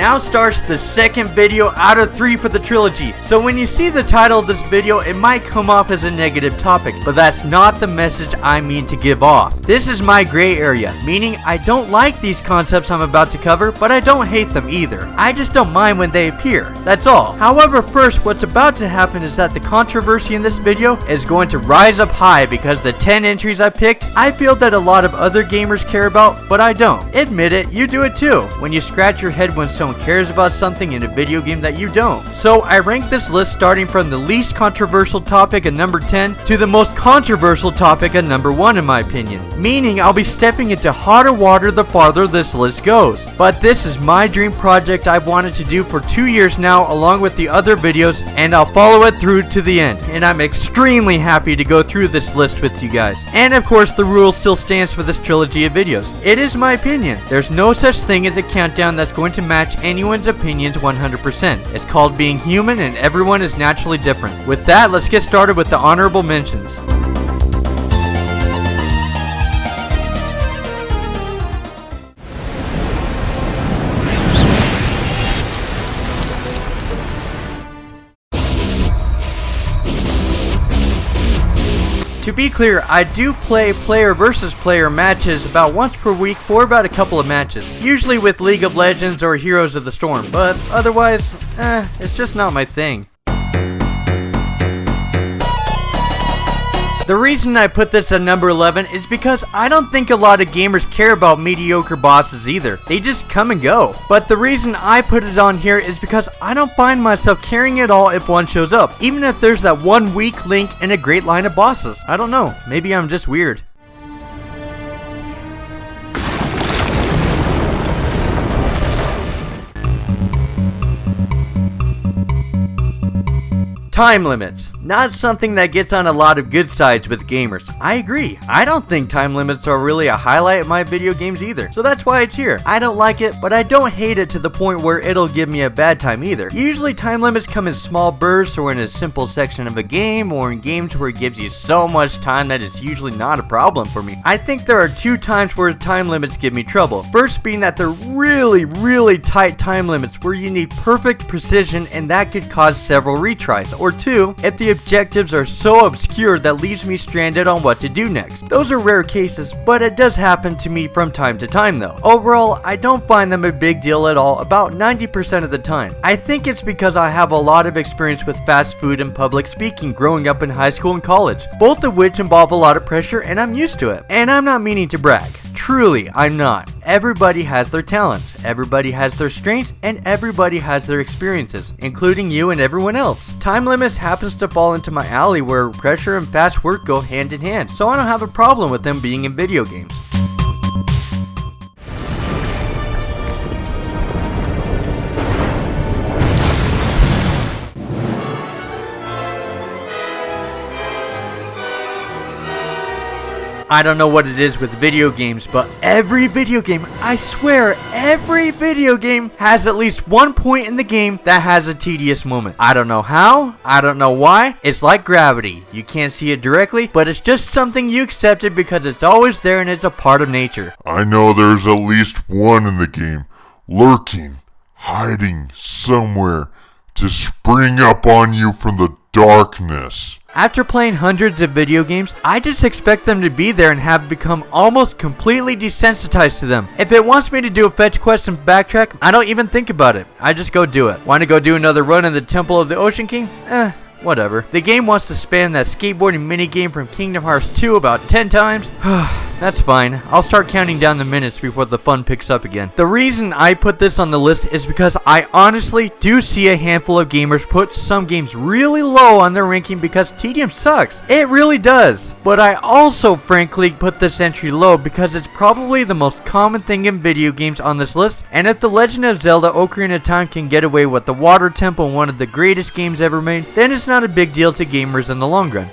Now starts the second video out of 3 for the trilogy. So when you see the title of this video, it might come off as a negative topic, but that's not the message I mean to give off. This is my gray area, meaning I don't like these concepts I'm about to cover, but I don't hate them either. I just don't mind when they appear, that's all. However, first, what's about to happen is that the controversy in this video is going to rise up high because the 10 entries I picked, I feel that a lot of other gamers care about, but I don't. Admit it, you do it too, when you scratch your head when someone cares about something in a video game that you don't. So I ranked this list starting from the least controversial topic at number 10 to the most controversial topic at number 1 in my opinion. Meaning I'll be stepping into hotter water the farther this list goes. But this is my dream project I've wanted to do for 2 years now along with the other videos, and I'll follow it through to the end. And I'm extremely happy to go through this list with you guys. And of course the rule still stands for this trilogy of videos. It is my opinion. There's no such thing as a countdown that's going to match anyone's opinions 100%. It's called being human and everyone is naturally different. With that, let's get started with the honorable mentions. To be clear, I do play player versus player matches about once per week for about a couple of matches, usually with League of Legends or Heroes of the Storm, but otherwise, it's just not my thing. The reason I put this at number 11 is because I don't think a lot of gamers care about mediocre bosses either. They just come and go. But the reason I put it on here is because I don't find myself caring at all if one shows up, even if there's that one weak link in a great line of bosses. I don't know, maybe I'm just weird. Time limits. Not something that gets on a lot of good sides with gamers. I agree. I don't think time limits are really a highlight of my video games either. So that's why it's here. I don't like it, but I don't hate it to the point where it'll give me a bad time either. Usually time limits come in small bursts or in a simple section of a game or in games where it gives you so much time that it's usually not a problem for me. I think there are 2 times where time limits give me trouble. First being that they're really tight time limits where you need perfect precision and that could cause several retries. Or 2, if the objectives are so obscure that leaves me stranded on what to do next. Those are rare cases, but it does happen to me from time to time though. Overall, I don't find them a big deal at all about 90% of the time. I think it's because I have a lot of experience with fast food and public speaking growing up in high school and college, both of which involve a lot of pressure and I'm used to it. And I'm not meaning to brag. Truly, I'm not. Everybody has their talents, everybody has their strengths, and everybody has their experiences, including you and everyone else. Time limits happens to fall into my alley where pressure and fast work go hand in hand, so I don't have a problem with them being in video games. I don't know what it is with video games, but every video game, I swear, every video game has at least one point in the game that has a tedious moment. I don't know how, I don't know why. It's like gravity. You can't see it directly, but it's just something you accepted because it's always there and it's a part of nature. I know there's at least one in the game, lurking, hiding somewhere to spring up on you from the darkness. After playing hundreds of video games, I just expect them to be there and have become almost completely desensitized to them. If it wants me to do a fetch quest and backtrack, I don't even think about it. I just go do it. Want to go do another run in the Temple of the Ocean King? Whatever. The game wants to spam that skateboarding minigame from Kingdom Hearts 2 about 10 times. That's fine. I'll start counting down the minutes before the fun picks up again. The reason I put this on the list is because I honestly do see a handful of gamers put some games really low on their ranking because tedium sucks. It really does. But I also frankly put this entry low because it's probably the most common thing in video games on this list, and if The Legend of Zelda Ocarina of Time can get away with the water temple in one of the greatest games ever made, then it's not a big deal to gamers in the long run.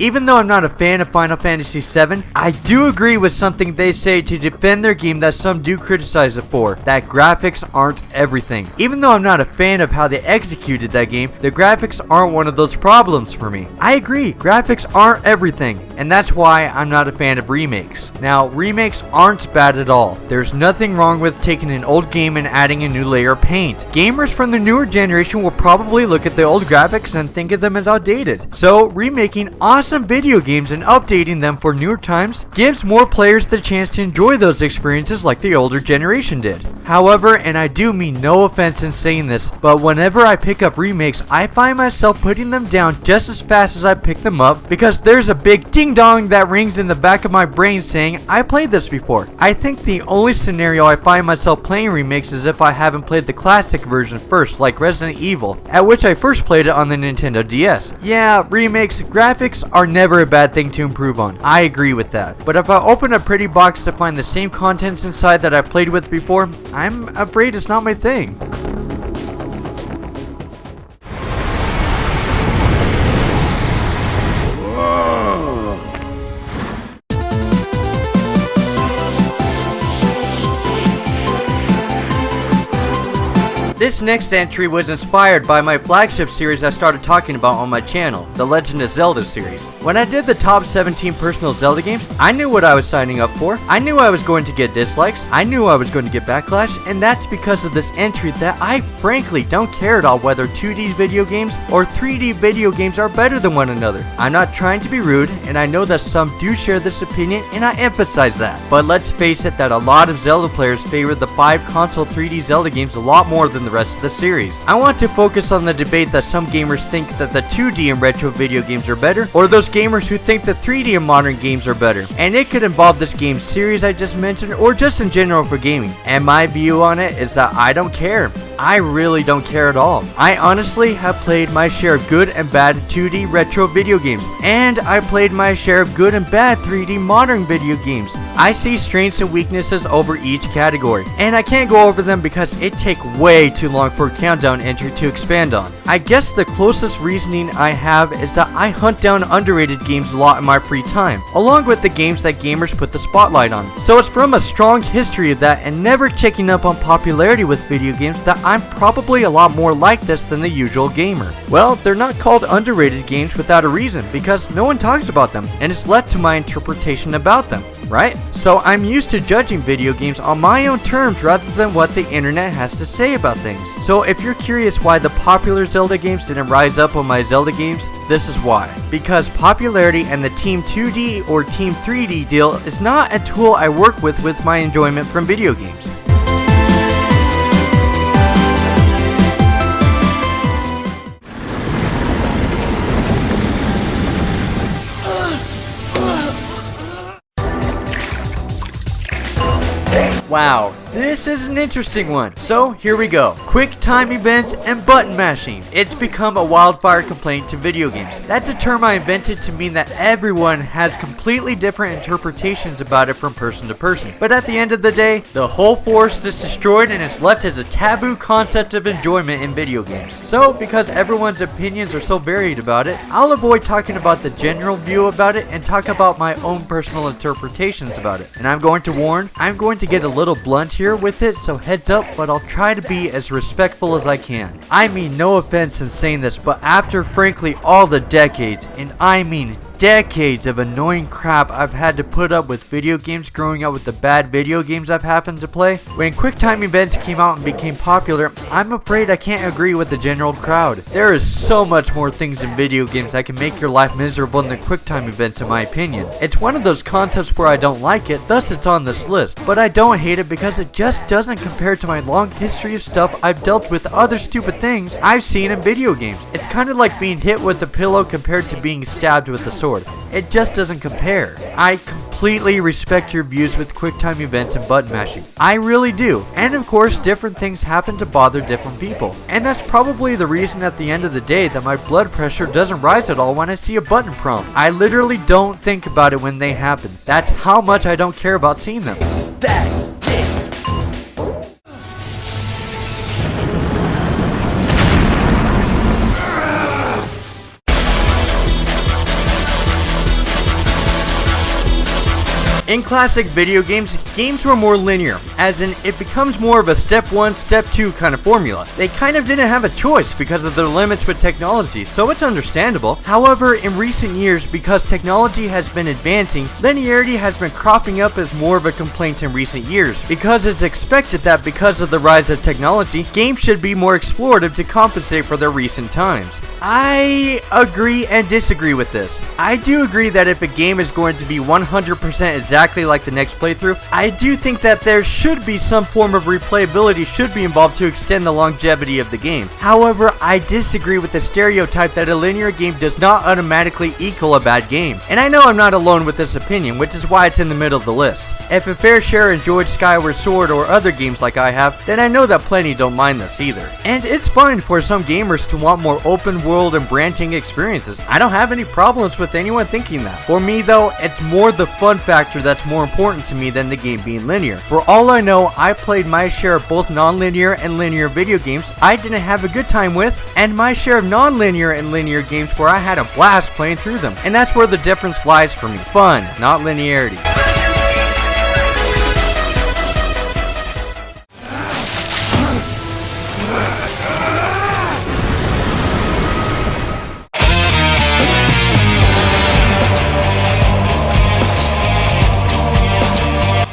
Even though I'm not a fan of Final Fantasy VII, I do agree with something they say to defend their game that some do criticize it for, that graphics aren't everything. Even though I'm not a fan of how they executed that game, the graphics aren't one of those problems for me. I agree, graphics aren't everything, and that's why I'm not a fan of remakes. Now, remakes aren't bad at all. There's nothing wrong with taking an old game and adding a new layer of paint. Gamers from the newer generation will probably look at the old graphics and think of them as outdated. So, remaking awesome video games and updating them for newer times gives more players the chance to enjoy those experiences like the older generation did. However, and I do mean no offense in saying this, but whenever I pick up remakes, I find myself putting them down just as fast as I pick them up because there's a big ding dong that rings in the back of my brain saying, I played this before. I think the only scenario I find myself playing remakes is if I haven't played the classic version first, like Resident Evil, at which I first played it on the Nintendo DS. Yeah, remakes, graphics are never a bad thing to improve on. I agree with that. But if I open a pretty box to find the same contents inside that I played with before, I'm afraid it's not my thing. This next entry was inspired by my flagship series I started talking about on my channel, the Legend of Zelda series. When I did the top 17 personal Zelda games, I knew what I was signing up for. I knew I was going to get dislikes. I knew I was going to get backlash, and that's because of this entry that I frankly don't care at all whether 2D video games or 3D video games are better than one another. I'm not trying to be rude, and I know that some do share this opinion, and I emphasize that. But let's face it that a lot of Zelda players favor the 5 console 3D Zelda games a lot more than the rest of the series. I want to focus on the debate that some gamers think that the 2D and retro video games are better, or those gamers who think the 3D and modern games are better. And it could involve this game series I just mentioned, or just in general for gaming. And my view on it is that I don't care. I really don't care at all. I honestly have played my share of good and bad 2D retro video games, and I played my share of good and bad 3D modern video games. I see strengths and weaknesses over each category, and I can't go over them because it takes way too long for a countdown entry to expand on. I guess the closest reasoning I have is that I hunt down underrated games a lot in my free time, along with the games that gamers put the spotlight on. So it's from a strong history of that and never checking up on popularity with video games that I'm probably a lot more like this than the usual gamer. Well, they're not called underrated games without a reason, because no one talks about them, and it's left to my interpretation about them, right? So I'm used to judging video games on my own terms rather than what the internet has to say about things. So if you're curious why the popular Zelda games didn't rise up on my Zelda games, this is why. Because popularity and the Team 2D or Team 3D deal is not a tool I work with my enjoyment from video games. Wow, this is an interesting one. So here we go. Quick time events and button mashing. It's become a wildfire complaint to video games. That's a term I invented to mean that everyone has completely different interpretations about it from person to person. But at the end of the day, the whole forest is destroyed and it's left as a taboo concept of enjoyment in video games. So because everyone's opinions are so varied about it, I'll avoid talking about the general view about it and talk about my own personal interpretations about it. And I'm going to warn, I'm going to get a little blunt here with it, so heads up, but I'll try to be as respectful as I can. I mean no offense in saying this, but after frankly all the decades, and I mean decades of annoying crap I've had to put up with video games growing up with the bad video games I've happened to play, when QuickTime events came out and became popular, I'm afraid I can't agree with the general crowd. There is so much more things in video games that can make your life miserable than QuickTime events in my opinion. It's one of those concepts where I don't like it, thus it's on this list, but I don't hate it because it just doesn't compare to my long history of stuff I've dealt with other stupid things I've seen in video games. It's kind of like being hit with a pillow compared to being stabbed with a sword. It just doesn't compare. I completely respect your views with QuickTime events and button mashing. I really do. And of course, different things happen to bother different people. And that's probably the reason at the end of the day that my blood pressure doesn't rise at all when I see a button prompt. I literally don't think about it when they happen. That's how much I don't care about seeing them. In classic video games, games were more linear, as in it becomes more of a step 1, step 2 kind of formula. They kind of didn't have a choice because of their limits with technology, so it's understandable. However, in recent years, because technology has been advancing, linearity has been cropping up as more of a complaint in recent years, because it's expected that because of the rise of technology, games should be more explorative to compensate for their recent times. I agree and disagree with this. I do agree that if a game is going to be 100% exactly like the next playthrough, I do think that there should be some form of replayability should be involved to extend the longevity of the game. However, I disagree with the stereotype that a linear game does not automatically equal a bad game. And I know I'm not alone with this opinion, which is why it's in the middle of the list. If a fair share enjoyed Skyward Sword or other games like I have, then I know that plenty don't mind this either. And it's fine for some gamers to want more open world and branching experiences. I don't have any problems with anyone thinking that. For me though, it's more the fun factor that's more important to me than the game being linear. For all I know, I played my share of both non-linear and linear video games I didn't have a good time with, and my share of non-linear and linear games where I had a blast playing through them. And that's where the difference lies for me. Fun, not linearity.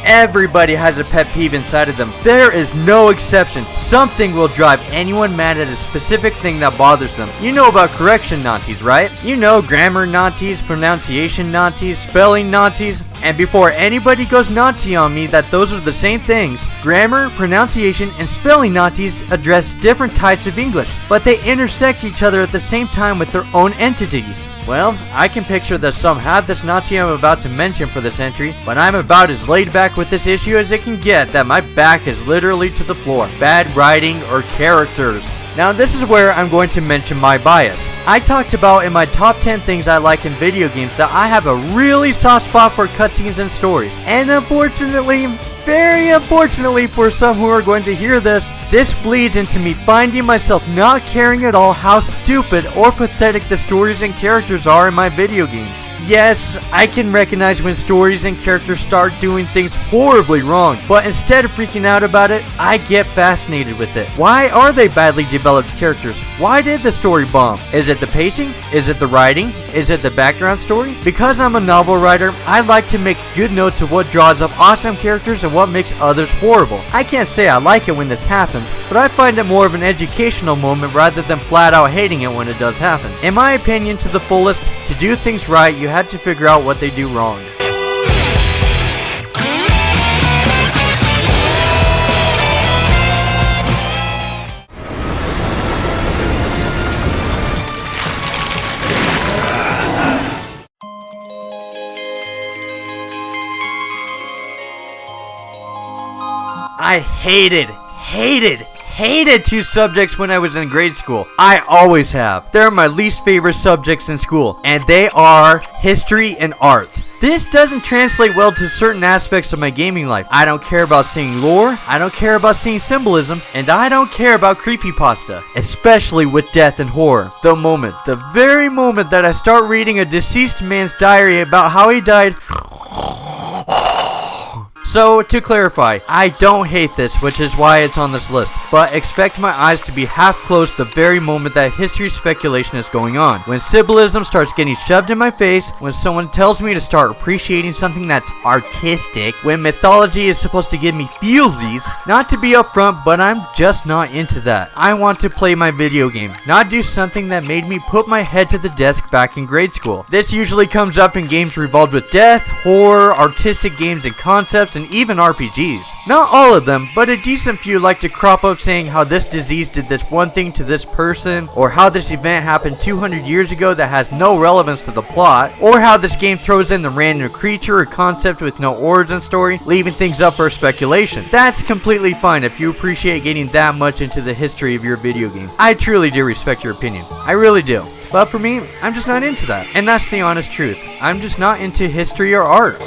Everybody has a pet peeve inside of them. There is no exception. Something will drive anyone mad at a specific thing that bothers them. You know about correction Nazis, right? You know grammar Nazis, pronunciation Nazis, spelling Nazis. And before anybody goes Nazi on me that those are the same things, grammar, pronunciation, and spelling Nazis address different types of English, but they intersect each other at the same time with their own entities. Well, I can picture that some have this Nazi I'm about to mention for this entry, but I'm about as laid back with this issue as it can get that my back is literally to the floor. Bad writing or characters. Now this is where I'm going to mention my bias. I talked about in my top 10 things I like in video games that I have a really soft spot for cutscenes and stories. And unfortunately, very unfortunately for some who are going to hear this, this bleeds into me finding myself not caring at all how stupid or pathetic the stories and characters are in my video games. Yes, I can recognize when stories and characters start doing things horribly wrong, but instead of freaking out about it, I get fascinated with it. Why are they badly developed characters? Why did the story bomb? Is it the pacing? Is it the writing? Is it the background story? Because I'm a novel writer, I like to make good notes of what draws up awesome characters and what makes others horrible. I can't say I like it when this happens, but I find it more of an educational moment rather than flat out hating it when it does happen. In my opinion, to the fullest, to do things right, you had to figure out what they do wrong. I hated two subjects when I was in grade school. I always have. They're my least favorite subjects in school, and they are history and art. This doesn't translate well to certain aspects of my gaming life. I don't care about seeing lore, I don't care about seeing symbolism, and I don't care about creepypasta, especially with death and horror. The very moment that I start reading a deceased man's diary about how he died. So, to clarify, I don't hate this, which is why it's on this list, but expect my eyes to be half closed the very moment that history speculation is going on. When symbolism starts getting shoved in my face, when someone tells me to start appreciating something that's artistic, when mythology is supposed to give me feelsies, not to be upfront, but I'm just not into that. I want to play my video game, not do something that made me put my head to the desk back in grade school. This usually comes up in games revolved with death, horror, artistic games and concepts, and even RPGs. Not all of them, but a decent few like to crop up saying how this disease did this one thing to this person, or how this event happened 200 years ago that has no relevance to the plot, or how this game throws in the random creature or concept with no origin story, leaving things up for speculation. That's completely fine if you appreciate getting that much into the history of your video game. I truly do respect your opinion. I really do. But for me, I'm just not into that. And that's the honest truth. I'm just not into history or art.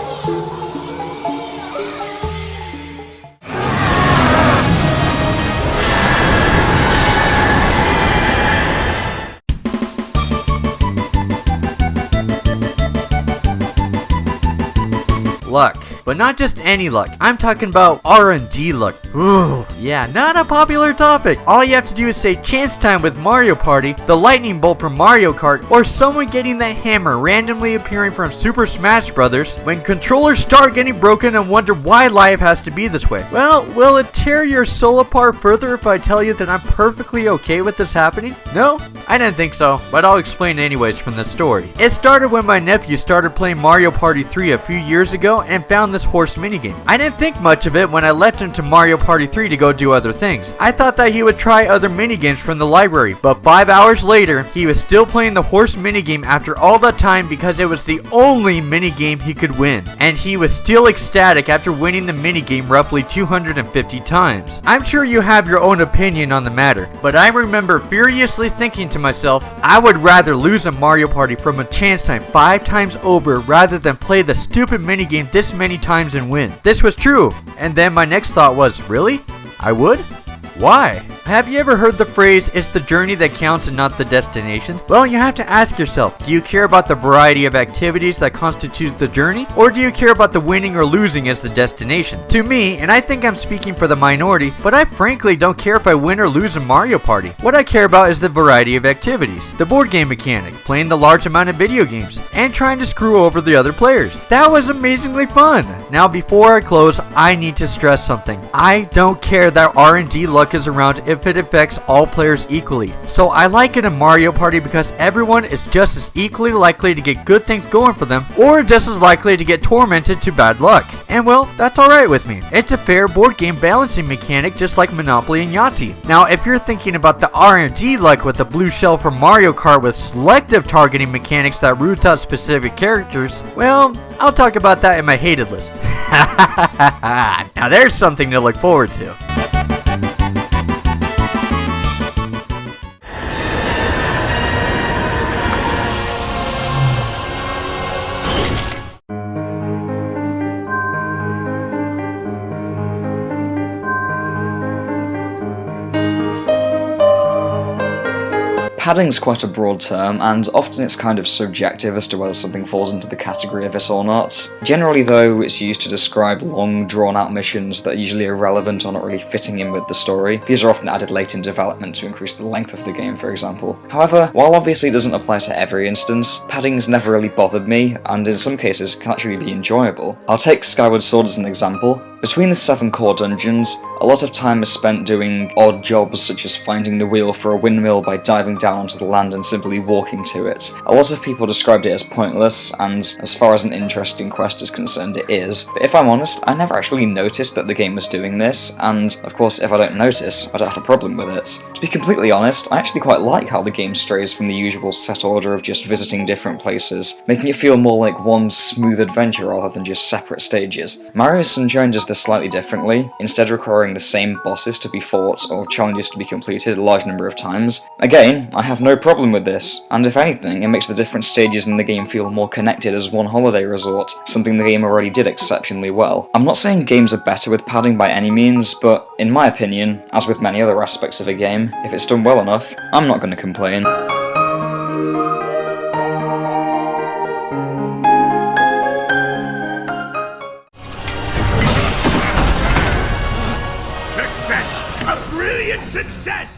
Luck. But not just any luck. I'm talking about RNG luck. Ooh, yeah, not a popular topic. All you have to do is say chance time with Mario Party, the lightning bolt from Mario Kart, or someone getting that hammer randomly appearing from Super Smash Brothers when controllers start getting broken and wonder why life has to be this way. Well, will it tear your soul apart further if I tell you that I'm perfectly okay with this happening? No? I didn't think so, but I'll explain anyways from the story. It started when my nephew started playing Mario Party 3 a few years ago and found this horse minigame. I didn't think much of it when I left him to Mario Party 3 to go do other things. I thought that he would try other minigames from the library, but 5 hours later, he was still playing the horse minigame after all that time because it was the only minigame he could win. And he was still ecstatic after winning the minigame roughly 250 times. I'm sure you have your own opinion on the matter, but I remember furiously thinking to myself, I would rather lose a Mario Party from a chance time 5 times over rather than play the stupid minigame this many times and win. This was true, and then my next thought was, really? I would? Why? Have you ever heard the phrase, it's the journey that counts and not the destination? Well, you have to ask yourself, do you care about the variety of activities that constitute the journey? Or do you care about the winning or losing as the destination? To me, and I think I'm speaking for the minority, but I frankly don't care if I win or lose in Mario Party. What I care about is the variety of activities, the board game mechanic, playing the large amount of video games, and trying to screw over the other players. That was amazingly fun! Now before I close, I need to stress something. I don't care that RNG luck is around if it affects all players equally. So I like it in Mario Party because everyone is just as equally likely to get good things going for them or just as likely to get tormented to bad luck. And well, that's alright with me. It's a fair board game balancing mechanic just like Monopoly and Yahtzee. Now if you're thinking about the RNG luck with the blue shell from Mario Kart with selective targeting mechanics that roots out specific characters, well, I'll talk about that in my hated list. Now there's something to look forward to. Padding's quite a broad term, and often it's kind of subjective as to whether something falls into the category of this or not. Generally though, it's used to describe long, drawn-out missions that are usually irrelevant or not really fitting in with the story. These are often added late in development to increase the length of the game, for example. However, while obviously it doesn't apply to every instance, padding's never really bothered me, and in some cases can actually be enjoyable. I'll take Skyward Sword as an example. Between the 7 core dungeons, a lot of time is spent doing odd jobs such as finding the wheel for a windmill by diving down onto the land and simply walking to it. A lot of people described it as pointless, and as far as an interesting quest is concerned it is, but if I'm honest, I never actually noticed that the game was doing this, and of course if I don't notice, I don't have a problem with it. To be completely honest, I actually quite like how the game strays from the usual set order of just visiting different places, making it feel more like one smooth adventure rather than just separate stages. Mario Sunshine does this slightly differently, instead requiring the same bosses to be fought or challenges to be completed a large number of times. Again, I have no problem with this, and if anything, it makes the different stages in the game feel more connected as one holiday resort, something the game already did exceptionally well. I'm not saying games are better with padding by any means, but in my opinion, as with many other aspects of a game, if it's done well enough, I'm not going to complain. Success! A brilliant success!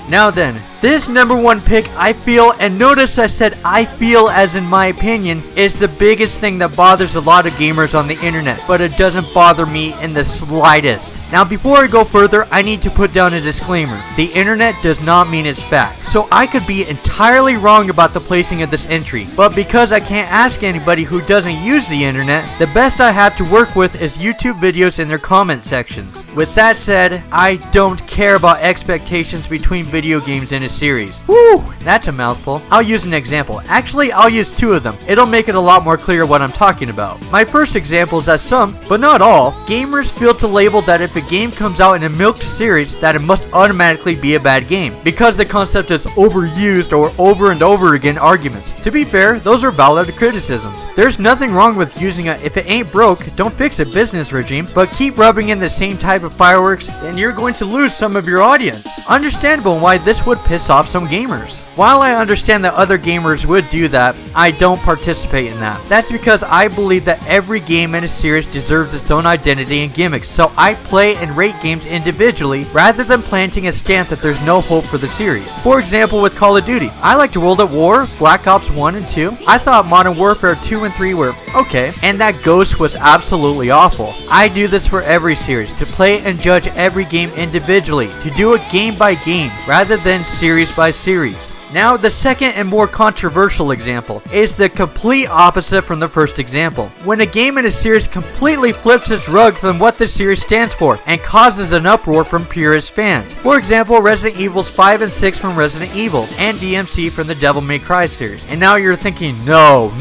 Now then, this number 1 pick I feel, and notice I said I feel as in my opinion, is the biggest thing that bothers a lot of gamers on the internet, but it doesn't bother me in the slightest. Now before I go further, I need to put down a disclaimer. The internet does not mean it's fact, so I could be entirely wrong about the placing of this entry, but because I can't ask anybody who doesn't use the internet, the best I have to work with is YouTube videos in their comment sections. With that said, I don't care about expectations between video games in a series. Woo, that's a mouthful. I'll use an example. Actually, I'll use 2 of them. It'll make it a lot more clear what I'm talking about. My first example is that some, but not all, gamers feel to label that if a a game comes out in a milked series that it must automatically be a bad game, because the concept is overused or over and over again arguments. To be fair, those are valid criticisms. There's nothing wrong with using a if it ain't broke, don't fix it business regime, but keep rubbing in the same type of fireworks and you're going to lose some of your audience. Understandable why this would piss off some gamers. While I understand that other gamers would do that, I don't participate in that. That's because I believe that every game in a series deserves its own identity and gimmicks, so I play and rate games individually rather than planting a stamp that there's no hope for the series. For example, with Call of Duty, I liked World at War, Black Ops 1 and 2. I thought Modern Warfare 2 and 3 were okay, and that Ghost was absolutely awful. I do this for every series, to play and judge every game individually, to do it game by game rather than series by series. Now, the second and more controversial example is the complete opposite from the first example. When a game in a series completely flips its rug from what the series stands for and causes an uproar from purist fans. For example, Resident Evils 5 and 6 from Resident Evil and DMC from the Devil May Cry series. And now you're thinking, no,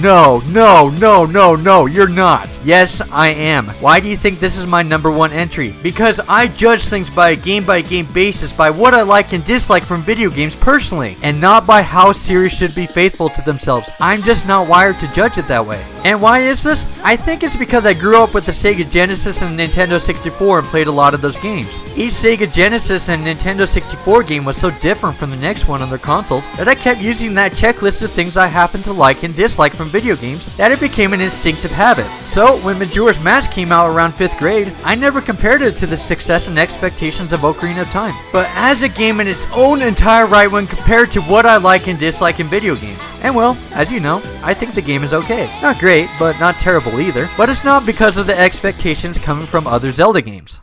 you're not. Yes, I am. Why do you think this is my number one entry? Because I judge things by a game basis by what I like and dislike from video games personally, and not by how series should be faithful to themselves. I'm just not wired to judge it that way. And why is this? I think it's because I grew up with the Sega Genesis and Nintendo 64 and played a lot of those games. Each Sega Genesis and Nintendo 64 game was so different from the next one on their consoles that I kept using that checklist of things I happen to like and dislike from video games that it became an instinctive habit. So when Majora's Mask came out around 5th grade, I never compared it to the success and expectations of Ocarina of Time, but as a game in its own entire right when compared to what I like and dislike in video games. And well, as you know, I think the game is okay. Not great, but not terrible either. But it's not because of the expectations coming from other Zelda games.